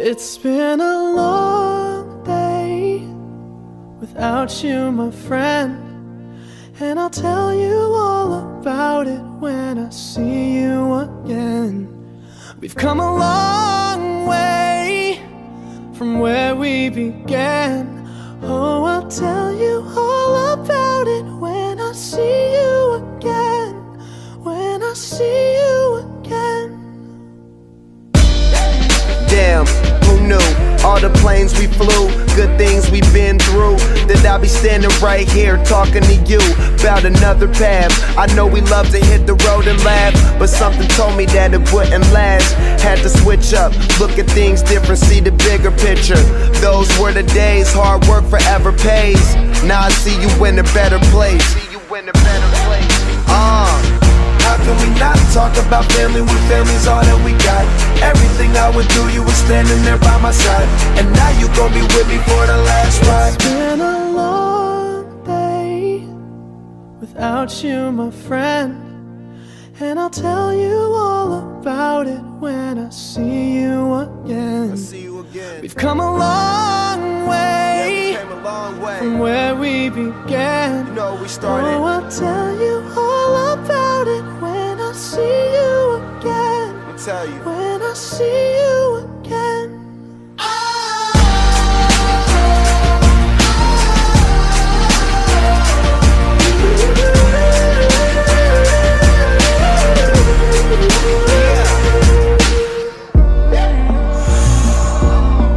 It's been a long day without you, my friend, and I'll tell you all about it when I see you again. We've come a long way from where we began. Oh, I'll tell you all about it when I see you again. When I see you again. Damn, who knew? All the planes we flew, good things we've been through, that I'll be standing right here talking to you about another path. I know we love to hit the road and laugh, but something told me that it wouldn't last. Had to switch up, look at things different, see the bigger picture. Those were the days, hard work forever pays. Now I see you in a better place. How can we not talk about family when family's all that we got? Everything I would do, you were standing there by my side, and now you gon' be with me for the last ride. It's been a long day without you, my friend, and I'll tell you all about it when I see you again. We've come a long way, from where we began. You know we started. Oh, I'll tell you all about it when I see you again. I'll tell you. When I see you again.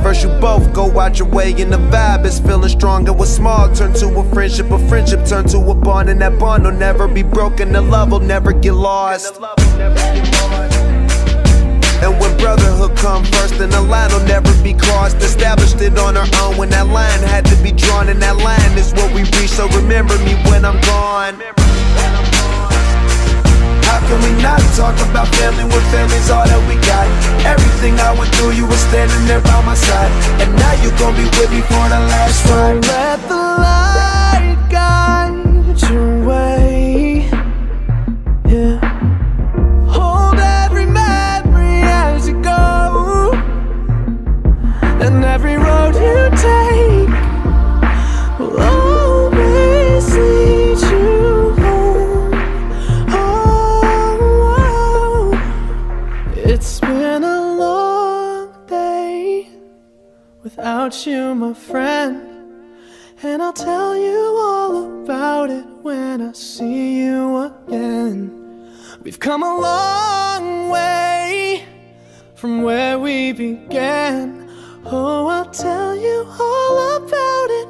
First you both go out your way and the vibe is feeling strong, and what's small turn to a friendship turn to a bond, and that bond will never be broken, the love will never get lost. And when brotherhood come first, then the line will never be crossed. Established it on our own when that line had to be drawn, and that line is what we reach, so remember me when I'm gone. How can we not talk about family when family's all that we got? Everything I went through, you were standing there by my side, and now you gon' be with me for the last ride. Let the light guide your way. Yeah. Hold every memory as you go, and every road you take will always lead you home. Oh, it's been a long day without you, my friend, and I'll tell you all about it when I see you again. We've come a long way from where we began. Oh, I'll tell you all about it